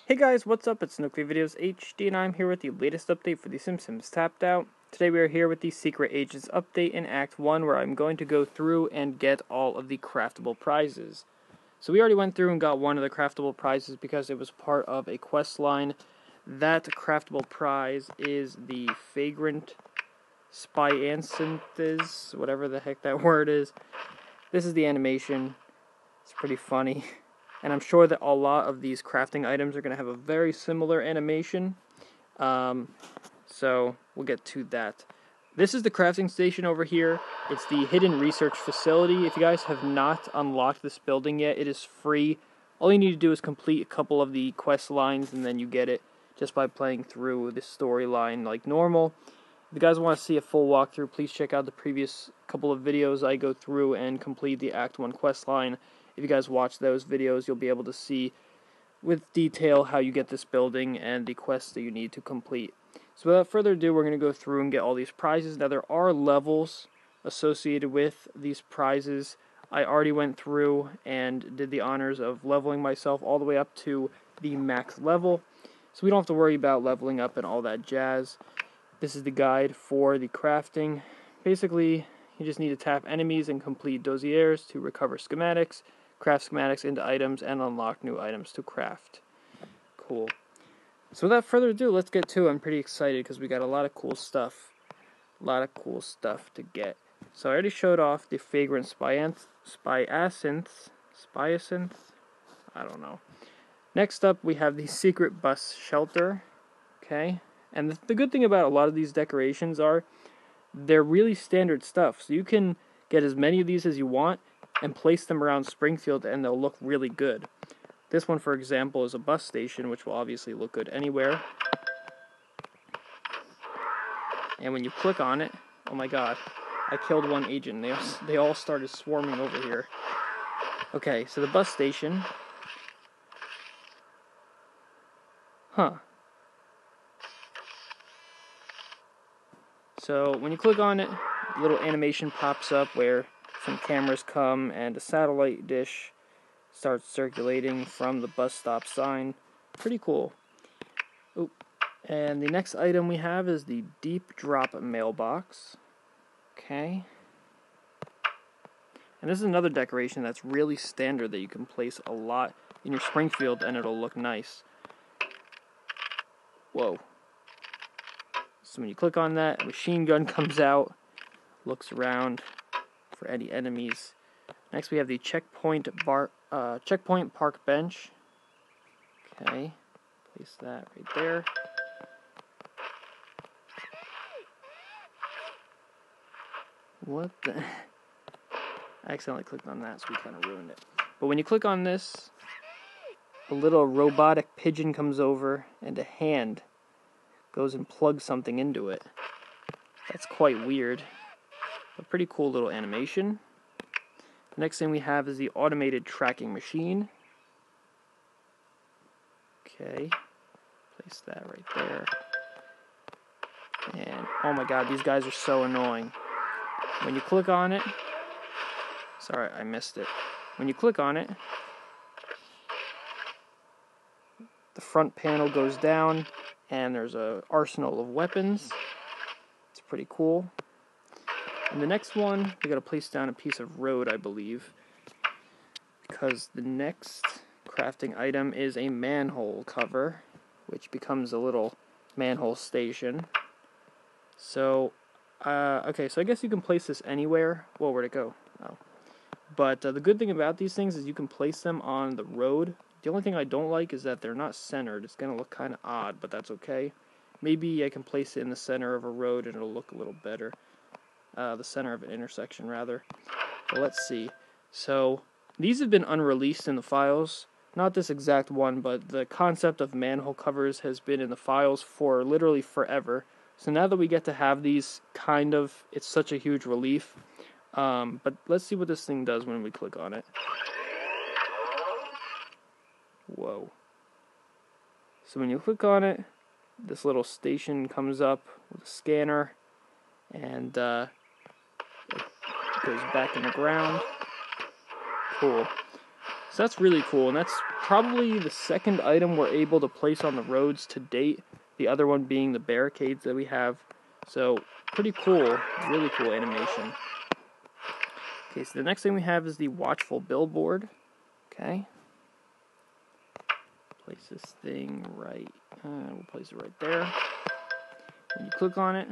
Hey guys, what's up? It's NuclearVideosHD and I'm here with the latest update for the Simpsons Tapped Out. Today we are here with the Secret Agents update in Act 1 where I'm going to go through and get all of the craftable prizes. So we already went through and got one of the craftable prizes because it was part of a quest line. That craftable prize is the Vagrant Spyanthus, whatever the heck that word is. This is the animation. It's pretty funny. And I'm sure that a lot of these crafting items are going to have a very similar animation. So we'll get to that. This is the crafting station over here. It's the hidden research facility. If you guys have not unlocked this building yet, it is free. All you need to do is complete a couple of the quest lines and then you get it just by playing through the storyline like normal. If you guys want to see a full walkthrough, please check out the previous couple of videos. I go through and complete the Act 1 quest line. If you guys watch those videos, you'll be able to see with detail how you get this building and the quests that you need to complete. So without further ado, we're going to go through and get all these prizes. Now there are levels associated with these prizes. I already went through and did the honors of leveling myself all the way up to the max level. So we don't have to worry about leveling up and all that jazz. This is the guide for the crafting. Basically, you just need to tap enemies and complete dossiers to recover schematics, craft schematics into items, and unlock new items to craft. Cool. So without further ado, let's get to it. I'm pretty excited because we got a lot of cool stuff. A lot of cool stuff to get. So I already showed off the Vagrant Spyanthus. I don't know. Next up, we have the Secret Bus Shelter. Okay. And the good thing about a lot of these decorations are they're really standard stuff. So you can get as many of these as you want and place them around Springfield and they'll look really good. This one, for example, is a bus station, which will obviously look good anywhere. And when you click on it, oh my god, I killed one agent. They all started swarming over here. Okay, so the bus station. Huh. So when you click on it, a little animation pops up where some cameras come and a satellite dish starts circulating from the bus stop sign. Pretty cool. Oop. And the next item we have is the deep drop mailbox. Okay. And this is another decoration that's really standard that you can place a lot in your Springfield and it'll look nice. Whoa. So when you click on that, a machine gun comes out, looks around for any enemies. Next we have the checkpoint park bench. Okay, place that right there. What the? I accidentally clicked on that, so we kind of ruined it. But when you click on this, a little robotic pigeon comes over and a hand goes and plugs something into it. That's quite weird. A pretty cool little animation. The next thing we have is the automated tracking machine. Okay, place that right there. And oh my god, these guys are so annoying. When you click on it, sorry, I missed it. When you click on it, the front panel goes down and there's an arsenal of weapons. It's pretty cool. And the next one, we gotta place down a piece of road, I believe, because the next crafting item is a manhole cover, which becomes a little manhole station. So, okay, so I guess you can place this anywhere. Whoa, where'd it go? Oh. But the good thing about these things is you can place them on the road. The only thing I don't like is that they're not centered. It's gonna look kind of odd, but that's okay. Maybe I can place it in the center of a road and it'll look a little better. The center of an intersection, rather. But let's see. So, these have been unreleased in the files. Not this exact one, but the concept of manhole covers has been in the files for literally forever. So now that we get to have these, kind of, it's such a huge relief. But let's see what this thing does when we click on it. Whoa. So when you click on it, this little station comes up with a scanner, and it goes back in the ground. cool. So that's really cool, and that's probably the second item we're able to place on the roads to date. The other one being the barricades that we have. So pretty cool, really cool animation. Okay, so the next thing we have is the watchful billboard. Okay. Place this thing right, we'll place it right there. When you click on it,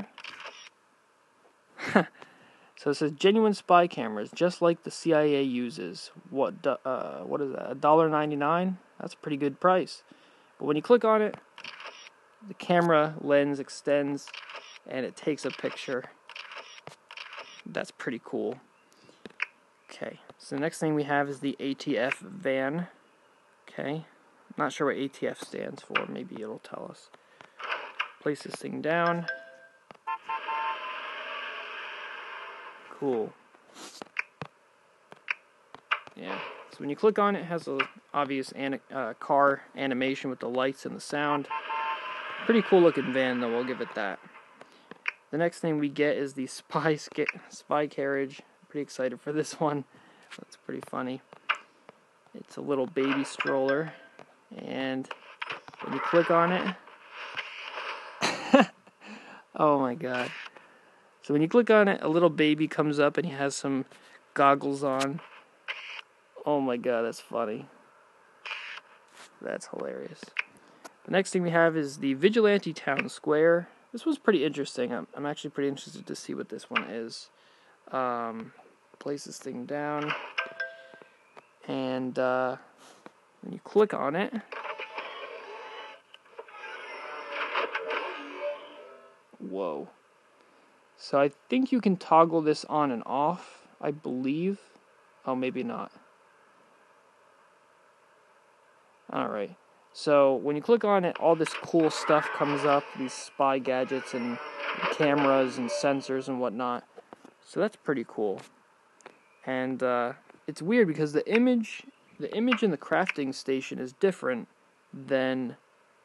so it says genuine spy cameras, just like the CIA uses. What is that? $1.99? That's a pretty good price. But when you click on it, the camera lens extends and it takes a picture. That's pretty cool. Okay, so the next thing we have is the ATF van. Okay, not sure what ATF stands for. Maybe it'll tell us. Place this thing down. Cool. Yeah. So when you click on it, it has an obvious car animation with the lights and the sound. Pretty cool looking van, though. I'll give it that. The next thing we get is the spy carriage. Pretty excited for this one. That's pretty funny. It's a little baby stroller, and when you click on it, oh my god. So when you click on it, a little baby comes up and he has some goggles on. Oh my god, that's funny. That's hilarious. The next thing we have is the Vigilante Town Square. This one's pretty interesting. I'm actually pretty interested to see what this one is. Place this thing down, and when you click on it, whoa. So I think you can toggle this on and off, I believe. Oh, maybe not. Alright. So when you click on it, all this cool stuff comes up, these spy gadgets and cameras and sensors and whatnot. So that's pretty cool. And it's weird because the image in the crafting station is different than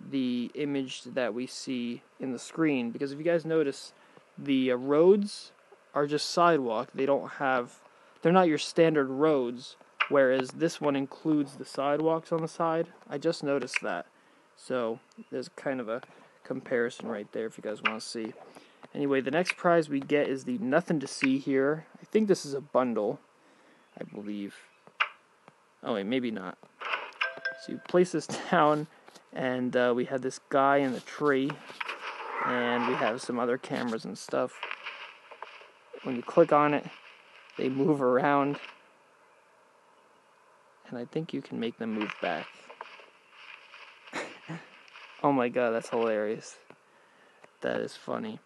the image that we see in the screen. Because if you guys notice, the roads are just sidewalk. They're not your standard roads, whereas this one includes the sidewalks on the side. I just noticed that. So there's kind of a comparison right there if you guys want to see. Anyway, the next prize we get is the Nothing to See here. I think this is a bundle, I believe. Oh wait, maybe not. So you place this down, and we have this guy in the tree, and we have some other cameras and stuff. When you click on it, they move around, and I think you can make them move back. Oh my god, that's hilarious. That is funny.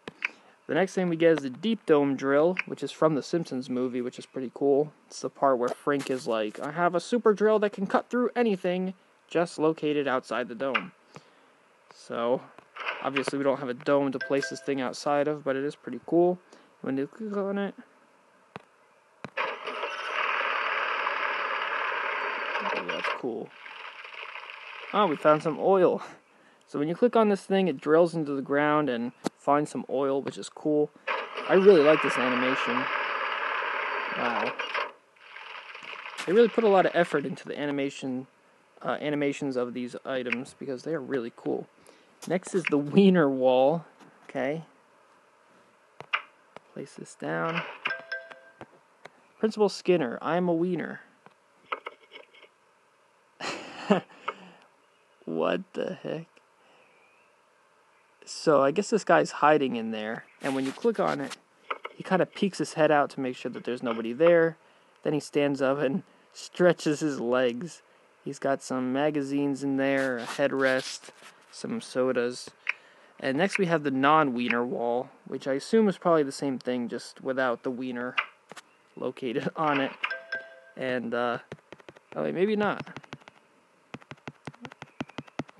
The next thing we get is the Deep Dome drill, which is from the Simpsons movie, which is pretty cool. It's the part where Frank is like, I have a super drill that can cut through anything, just located outside the dome. So, obviously we don't have a dome to place this thing outside of, but it is pretty cool. When you click on it, oh, that's cool. Oh, we found some oil. So when you click on this thing, it drills into the ground and finds some oil, which is cool. I really like this animation. Wow. They really put a lot of effort into the animations of these items because they are really cool. Next is the wiener wall. Okay. Place this down. Principal Skinner, I am a wiener. What the heck? So I guess this guy's hiding in there, and when you click on it, he kind of peeks his head out to make sure that there's nobody there. Then he stands up and stretches his legs. He's got some magazines in there, a headrest, some sodas. And next we have the non-wiener wall, which I assume is probably the same thing, just without the wiener located on it. And, oh wait, maybe not.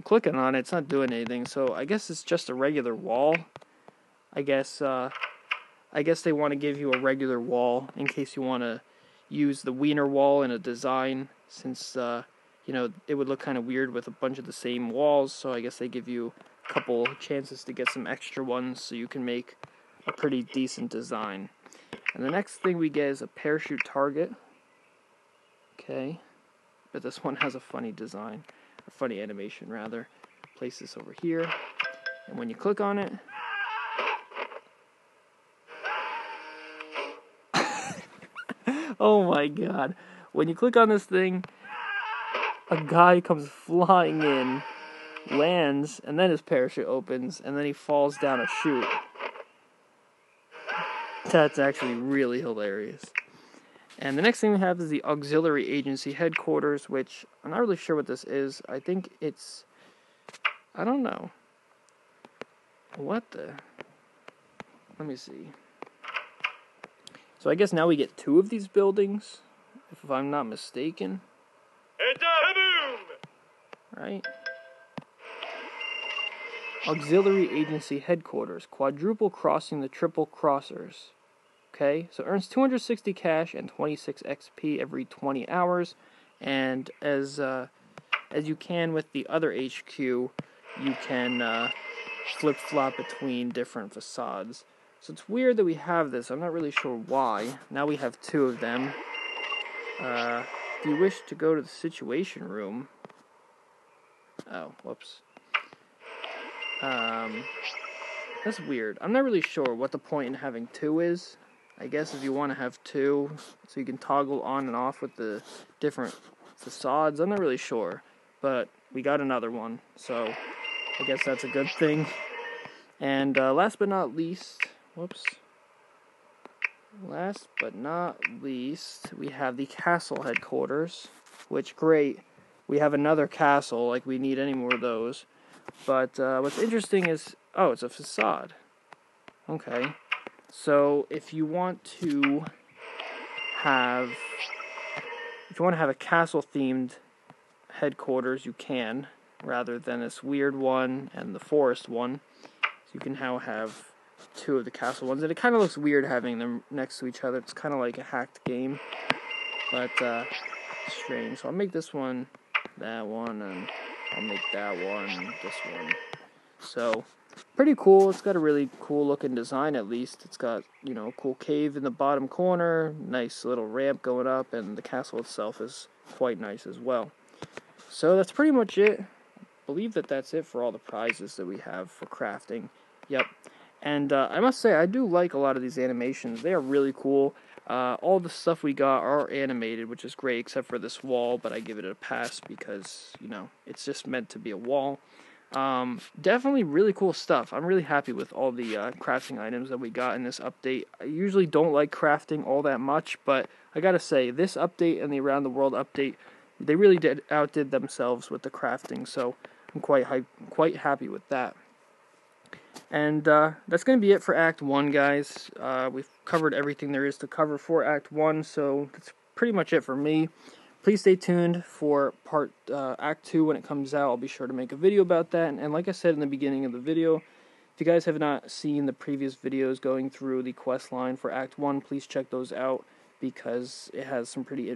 Clicking on it, it's not doing anything, so I guess it's just a regular wall. I guess they want to give you a regular wall in case you want to use the wiener wall in a design, since you know, it would look kind of weird with a bunch of the same walls, so I guess they give you a couple chances to get some extra ones so you can make a pretty decent design. And the next thing we get is a parachute target. Okay, but this one has a funny design, a funny animation rather. Place this over here, and when you click on it, oh my god, when you click on this thing, a guy comes flying in, lands, and then his parachute opens, and then he falls down a chute. That's actually really hilarious. And the next thing we have is the Auxiliary Agency Headquarters, which I'm not really sure what this is. I think it's... I don't know. What the... Let me see. So I guess now we get 2 of these buildings, if I'm not mistaken. Right? Auxiliary Agency Headquarters. Quadruple crossing the triple crossers. Okay, so earns 260 cash and 26 XP every 20 hours. And as you can with the other HQ, you can flip-flop between different facades. So it's weird that we have this. I'm not really sure why. Now we have 2 of them. If you wish to go to the Situation Room... Oh, whoops. That's weird. I'm not really sure what the point in having 2 is. I guess if you want to have 2, so you can toggle on and off with the different facades. I'm not really sure, but we got another one, so I guess that's a good thing. And last but not least, last but not least, we have the castle headquarters, which, great, we have another castle, like we need any more of those. But what's interesting is, oh, it's a facade. Okay. So if you want to have a castle-themed headquarters, you can, rather than this weird one and the forest one. So you can now have 2 of the castle ones, and it kind of looks weird having them next to each other. It's kind of like a hacked game, but strange. So I'll make this one, that one, and I'll make that one, this one. So, pretty cool. It's got a really cool looking design, at least. It's got, you know, a cool cave in the bottom corner, nice little ramp going up, and the castle itself is quite nice as well. So that's pretty much it. I believe that that's it for all the prizes that we have for crafting. Yep. And I must say, I do like a lot of these animations. They are really cool. All the stuff we got are animated, which is great, except for this wall, but I give it a pass because, you know, it's just meant to be a wall. Definitely really cool stuff. I'm really happy with all the crafting items that we got in this update. I usually don't like crafting all that much, but I gotta say, this update and the Around the World update, they really outdid themselves with the crafting, so I'm quite happy with that. And that's going to be it for Act 1, guys. We've covered everything there is to cover for Act 1, so that's pretty much it for me. Please stay tuned for Act 2 when it comes out. I'll be sure to make a video about that. And like I said in the beginning of the video, if you guys have not seen the previous videos going through the quest line for Act 1, please check those out because it has some pretty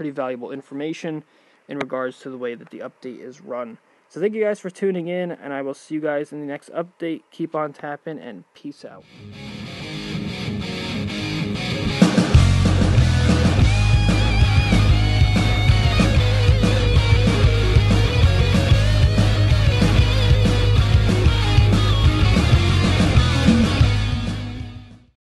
valuable information in regards to the way that the update is run. So thank you guys for tuning in, and I will see you guys in the next update. Keep on tapping, and peace out.